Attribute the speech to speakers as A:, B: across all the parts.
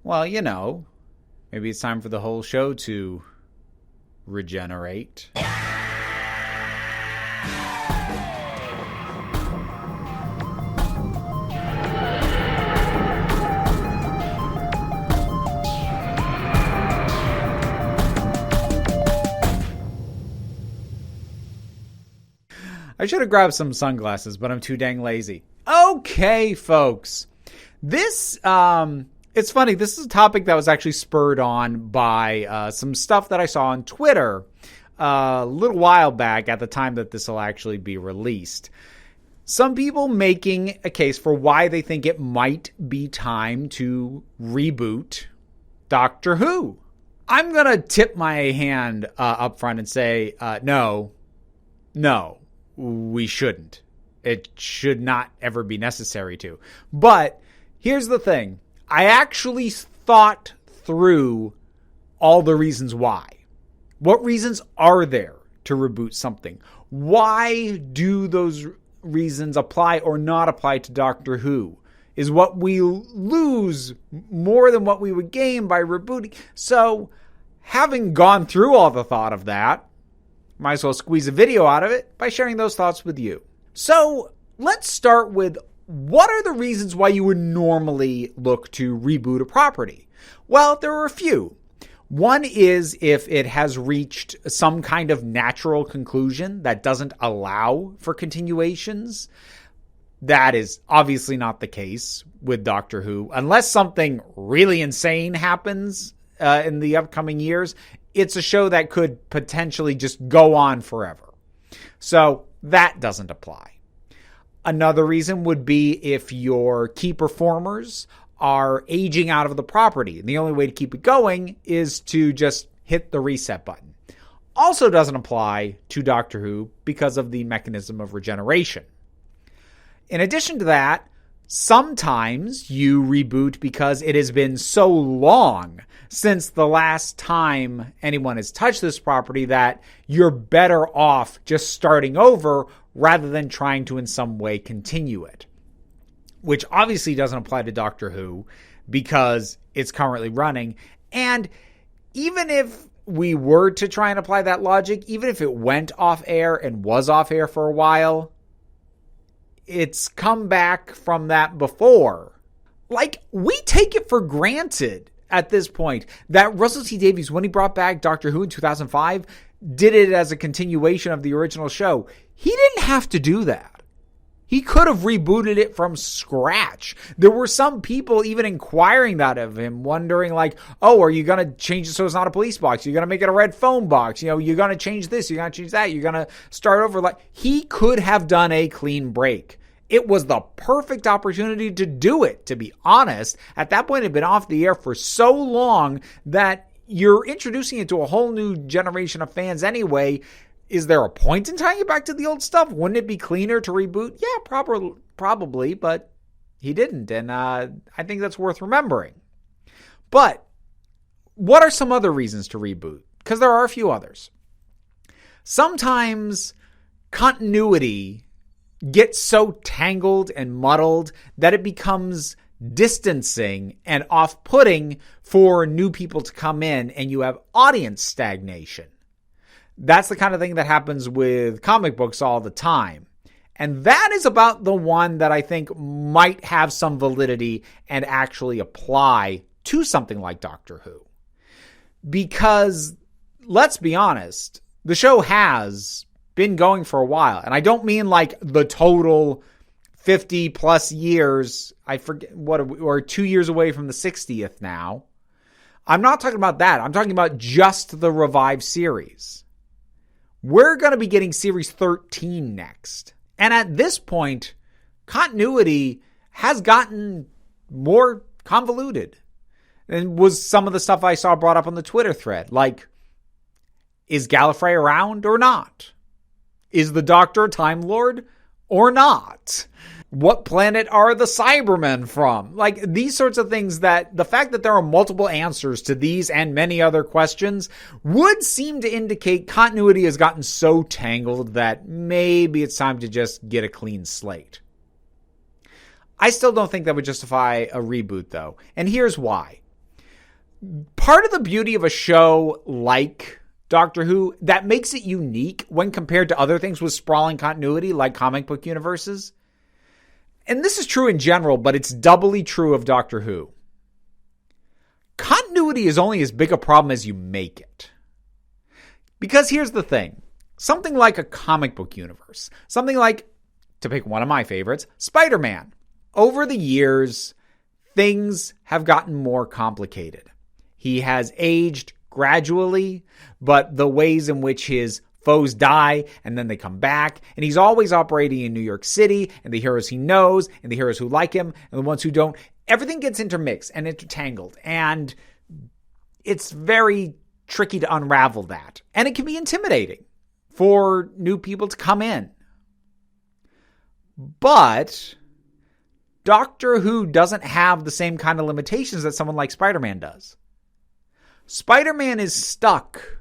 A: Well, maybe it's time for the whole show to regenerate. I should have grabbed some sunglasses, but I'm too dang lazy. Okay, folks. This, it's funny. This is a topic that was actually spurred on by some stuff that I saw on Twitter a little while back at the time that this will actually be released. Some people making a case for why they think it might be time to reboot Doctor Who. I'm going to tip my hand up front and say, no, we shouldn't. It should not ever be necessary to. But here's the thing. I actually thought through all the reasons why. What reasons are there to reboot something? Why do those reasons apply or not apply to Doctor Who? Is what we lose more than what we would gain by rebooting? So, having gone through all the thought of that, might as well squeeze a video out of it by sharing those thoughts with you. So, let's start with what are the reasons why you would normally look to reboot a property? Well, there are a few. One is if it has reached some kind of natural conclusion that doesn't allow for continuations. That is obviously not the case with Doctor Who. Unless something really insane happens in the upcoming years, it's a show that could potentially just go on forever. So that doesn't apply. Another reason would be if your key performers are aging out of the property. And the only way to keep it going is to just hit the reset button. Also doesn't apply to Doctor Who because of the mechanism of regeneration. In addition to that, sometimes you reboot because it has been so long since the last time anyone has touched this property that you're better off just starting over rather than trying to in some way continue it. Which obviously doesn't apply to Doctor Who because it's currently running. And even if we were to try and apply that logic, even if it went off air and was off air for a while, it's come back from that before. Like, we take it for granted at this point that Russell T Davies, when he brought back Doctor Who in 2005, did it as a continuation of the original show. He didn't have to do that. He could have rebooted it from scratch. There were some people even inquiring that of him, wondering like, oh, are you going to change it so it's not a police box? You're going to make it a red phone box. You're going to change this. You're going to change that. You're going to start over. Like, he could have done a clean break. It was the perfect opportunity to do it, to be honest. At that point, it had been off the air for so long that you're introducing it to a whole new generation of fans anyway. Is there a point in tying it back to the old stuff? Wouldn't it be cleaner to reboot? Yeah, probably, but he didn't. And I think that's worth remembering. But what are some other reasons to reboot? Because there are a few others. Sometimes continuity gets so tangled and muddled that it becomes distancing and off-putting for new people to come in, and you have audience stagnation. That's the kind of thing that happens with comic books all the time. And that is about the one that I think might have some validity and actually apply to something like Doctor Who. Because, let's be honest, the show has been going for a while. And I don't mean like the total 50 plus years. I forget what, we're 2 years away from the 60th now. I'm not talking about that. I'm talking about just the revived series. We're going to be getting series 13 next. And at this point, continuity has gotten more convoluted. And was some of the stuff I saw brought up on the Twitter thread. Like, is Gallifrey around or not? Is the Doctor a Time Lord or not? What planet are the Cybermen from? Like, these sorts of things, that the fact that there are multiple answers to these and many other questions would seem to indicate continuity has gotten so tangled that maybe it's time to just get a clean slate. I still don't think that would justify a reboot, though. And here's why. part of the beauty of a show like Doctor Who that makes it unique when compared to other things with sprawling continuity like comic book universes, and this is true in general, but it's doubly true of Doctor Who. Continuity is only as big a problem as you make it. Because here's the thing. Something like a comic book universe, something like, to pick one of my favorites, Spider-Man. Over the years, things have gotten more complicated. He has aged gradually, but the ways in which his foes die and then they come back, and he's always operating in New York City, and the heroes he knows, and the heroes who like him, and the ones who don't, everything gets intermixed and intertangled, and it's very tricky to unravel that. And it can be intimidating for new people to come in. But Doctor Who doesn't have the same kind of limitations that someone like Spider-Man does. Spider-Man is stuck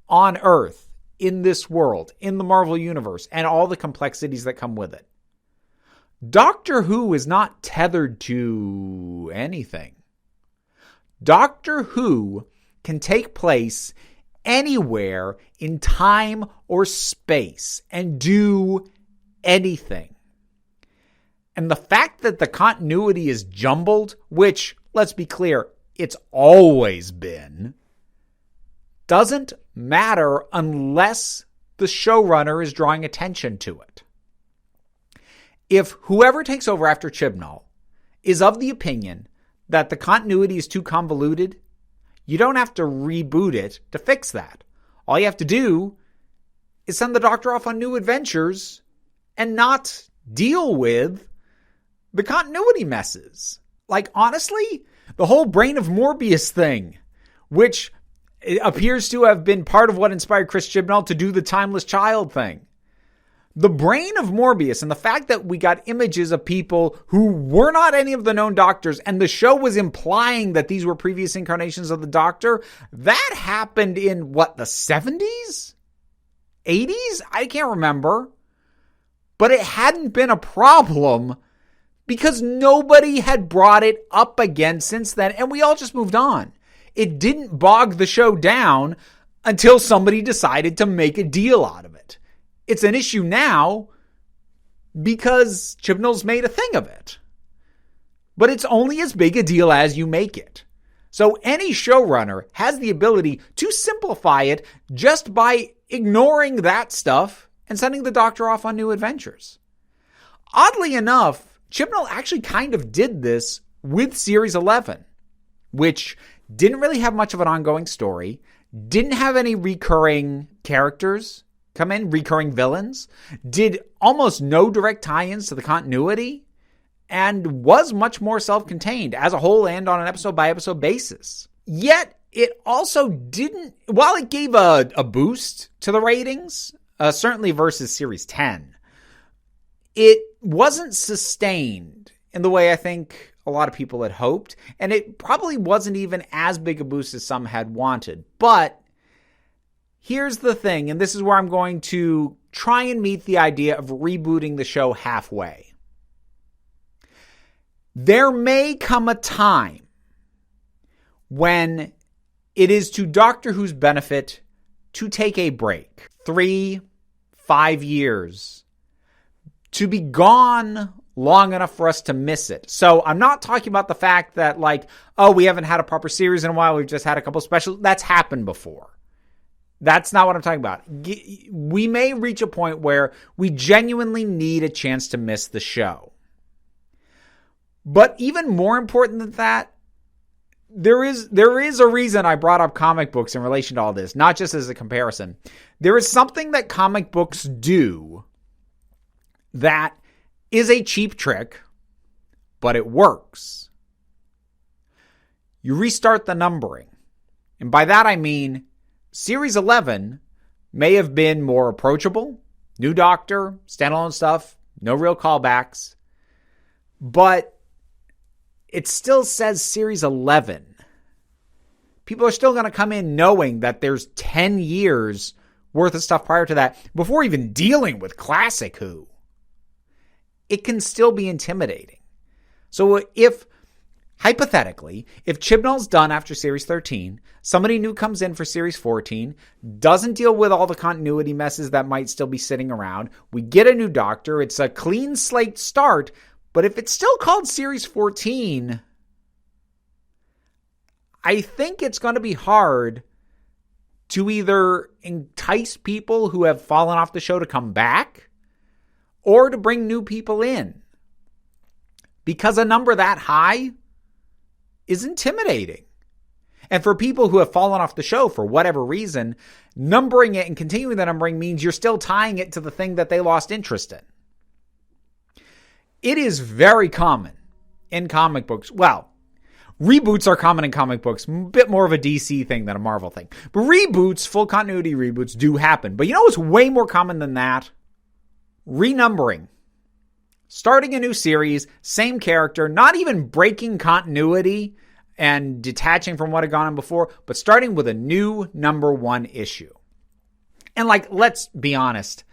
A: on Earth in this world, in the Marvel Universe, and all the complexities that come with it. Doctor Who is not tethered to anything. Doctor Who can take place anywhere in time or space and do anything. And the fact that the continuity is jumbled, which, let's be clear, it's always been, doesn't matter unless the showrunner is drawing attention to it. If whoever takes over after Chibnall is of the opinion that the continuity is too convoluted, you don't have to reboot it to fix that. All you have to do is send the Doctor off on new adventures and not deal with the continuity messes. Like, honestly, the whole Brain of Morbius thing, which appears to have been part of what inspired Chris Chibnall to do the Timeless Child thing. The Brain of Morbius and the fact that we got images of people who were not any of the known Doctors, and the show was implying that these were previous incarnations of the Doctor, that happened in, what, the 70s? 80s? I can't remember. But it hadn't been a problem because nobody had brought it up again since then, and we all just moved on. It didn't bog the show down until somebody decided to make a deal out of it. It's an issue now because Chibnall's made a thing of it. But it's only as big a deal as you make it. So any showrunner has the ability to simplify it just by ignoring that stuff and sending the Doctor off on new adventures. Oddly enough, Chibnall actually kind of did this with Series 11, which didn't really have much of an ongoing story, didn't have any recurring characters come in, recurring villains, did almost no direct tie-ins to the continuity, and was much more self-contained as a whole and on an episode-by-episode basis. Yet, it also didn't, while it gave a boost to the ratings, certainly versus Series 10, it wasn't sustained in the way I think a lot of people had hoped, and it probably wasn't even as big a boost as some had wanted. But here's the thing, and this is where I'm going to try and meet the idea of rebooting the show halfway. There may come a time when it is to Doctor Who's benefit to take a break. 3-5 years. To be gone long enough for us to miss it. So I'm not talking about the fact that, like, oh, we haven't had a proper series in a while, we've just had a couple specials. That's happened before. That's not what I'm talking about. We may reach a point where we genuinely need a chance to miss the show. But even more important than that, there is a reason I brought up comic books in relation to all this, not just as a comparison. There is something that comic books do that is a cheap trick, but it works. You restart the numbering. And by that I mean Series 11 may have been more approachable. New Doctor, standalone stuff, no real callbacks. But it still says Series 11. People are still going to come in knowing that there's 10 years worth of stuff prior to that before even dealing with Classic Who. It can still be intimidating. So hypothetically, if Chibnall's done after Series 13, somebody new comes in for Series 14, doesn't deal with all the continuity messes that might still be sitting around, we get a new Doctor, it's a clean slate start, but if it's still called Series 14, I think it's going to be hard to either entice people who have fallen off the show to come back or to bring new people in. Because a number that high is intimidating. And for people who have fallen off the show for whatever reason, numbering it and continuing the numbering means you're still tying it to the thing that they lost interest in. It is very common in comic books. Well, reboots are common in comic books, a bit more of a DC thing than a Marvel thing. But reboots, full continuity reboots, do happen. But you know what's way more common than that? Renumbering. Starting a new series, same character, not even breaking continuity and detaching from what had gone on before, but starting with a new number one issue. And let's be honest,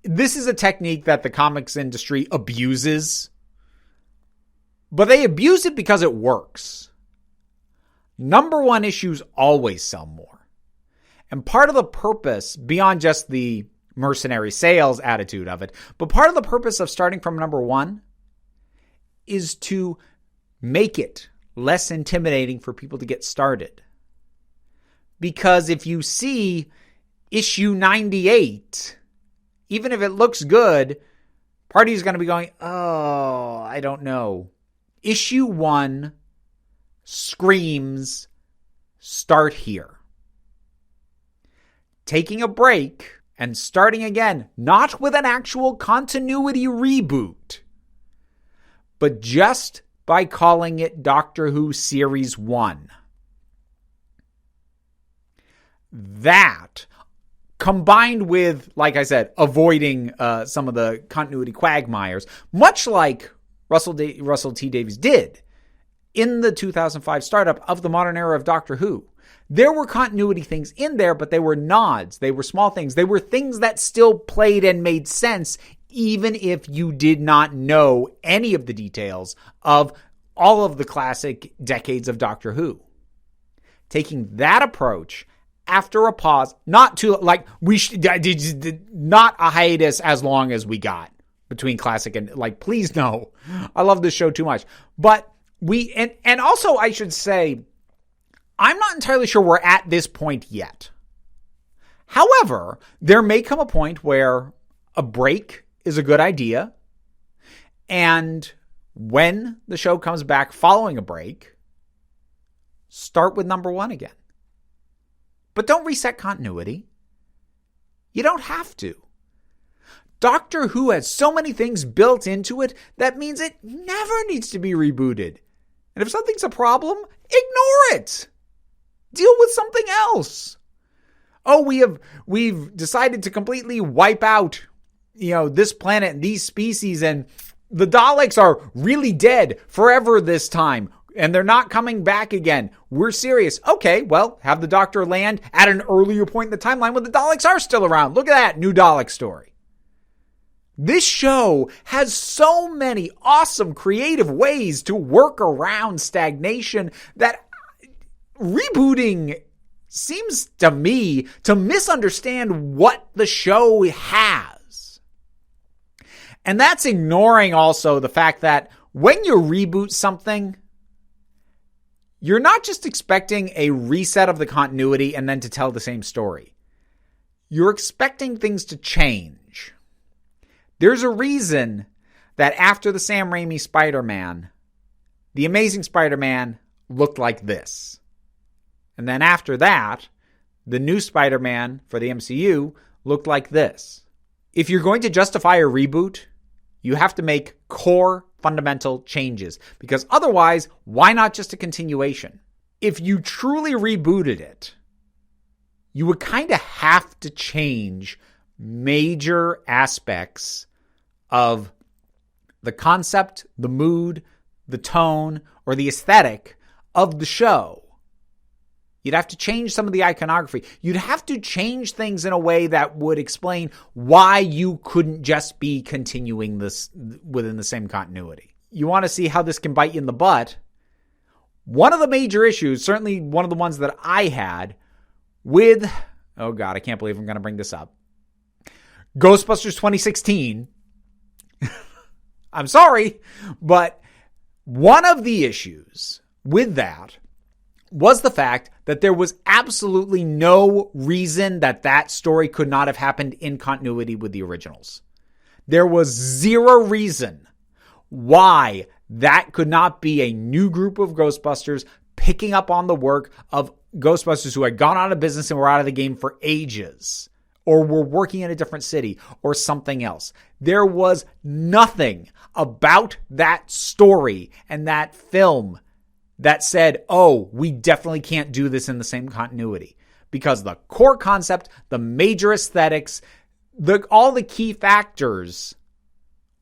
A: this is a technique that the comics industry abuses, but they abuse it because it works. Number one issues always sell more. And part of the purpose, beyond just the mercenary sales attitude of it, but part of the purpose of starting from number one is to make it less intimidating for people to get started. Because if you see issue 98, even if it looks good, party's going to be going, oh, I don't know. Issue 1 screams, start here. Taking a break and starting again, not with an actual continuity reboot, but just by calling it Doctor Who Series 1. That, combined with, like I said, avoiding some of the continuity quagmires, much like Russell T. Davies did in the 2005 startup of the modern era of Doctor Who. There were continuity things in there, but they were nods. They were small things. They were things that still played and made sense, even if you did not know any of the details of all of the classic decades of Doctor Who. Taking that approach after a pause, not not a hiatus as long as we got between classic and please no, I love this show too much. But and also I should say, I'm not entirely sure we're at this point yet. However, there may come a point where a break is a good idea. And when the show comes back following a break, start with number one again. But don't reset continuity. You don't have to. Doctor Who has so many things built into it that means it never needs to be rebooted. And if something's a problem, ignore it. Deal with something else. Oh, we've decided to completely wipe out, this planet and these species, and the Daleks are really dead forever this time, and they're not coming back again. We're serious. Okay, well, have the Doctor land at an earlier point in the timeline when the Daleks are still around. Look at that new Dalek story. This show has so many awesome creative ways to work around stagnation that rebooting seems to me to misunderstand what the show has. And that's ignoring also the fact that when you reboot something, you're not just expecting a reset of the continuity and then to tell the same story. You're expecting things to change. There's a reason that after the Sam Raimi Spider-Man, the Amazing Spider-Man looked like this. And then after that, the new Spider-Man for the MCU looked like this. If you're going to justify a reboot, you have to make core fundamental changes. Because otherwise, why not just a continuation? If you truly rebooted it, you would kind of have to change major aspects of the concept, the mood, the tone, or the aesthetic of the show. You'd have to change some of the iconography. You'd have to change things in a way that would explain why you couldn't just be continuing this within the same continuity. You want to see how this can bite you in the butt? One of the major issues, certainly one of the ones that I had with, oh God, I can't believe I'm going to bring this up, Ghostbusters 2016. I'm sorry, but one of the issues with that was the fact that there was absolutely no reason that that story could not have happened in continuity with the originals. There was zero reason why that could not be a new group of Ghostbusters picking up on the work of Ghostbusters who had gone out of business and were out of the game for ages, or were working in a different city, or something else. There was nothing about that story and that film that said, oh, we definitely can't do this in the same continuity. Because the core concept, the major aesthetics, all the key factors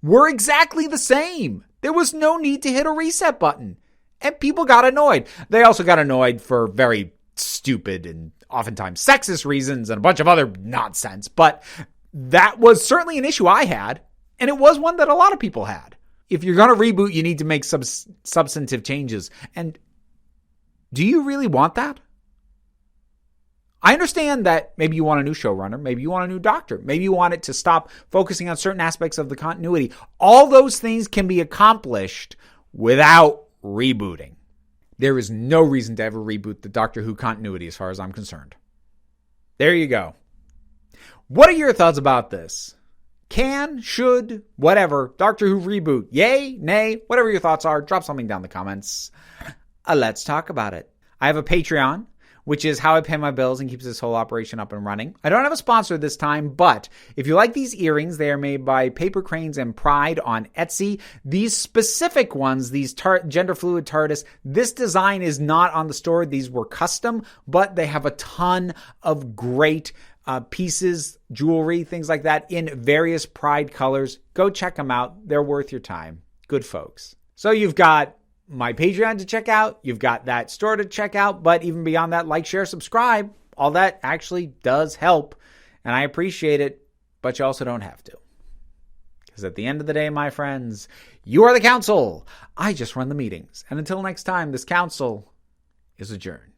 A: were exactly the same. There was no need to hit a reset button. And people got annoyed. They also got annoyed for very stupid and oftentimes sexist reasons and a bunch of other nonsense. But that was certainly an issue I had. And it was one that a lot of people had. If you're going to reboot, you need to make some substantive changes. And do you really want that? I understand that maybe you want a new showrunner, maybe you want a new doctor, maybe you want it to stop focusing on certain aspects of the continuity. All those things can be accomplished without rebooting. There is no reason to ever reboot the Doctor Who continuity as far as I'm concerned. There you go. What are your thoughts about this? Can, should, whatever, Doctor Who reboot, yay, nay, whatever your thoughts are, drop something down in the comments. Let's talk about it. I have a Patreon, which is how I pay my bills and keeps this whole operation up and running. I don't have a sponsor this time, but if you like these earrings, they are made by Paper Cranes and Pride on Etsy. These specific ones, these gender fluid TARDIS, this design is not on the store. These were custom, but they have a ton of great pieces, jewelry, things like that in various Pride colors. Go check them out. They're worth your time. Good folks. So you've got my Patreon to check out. You've got that store to check out. But even beyond that, like, share, subscribe. All that actually does help. And I appreciate it. But you also don't have to. Because at the end of the day, my friends, you are the council. I just run the meetings. And until next time, this council is adjourned.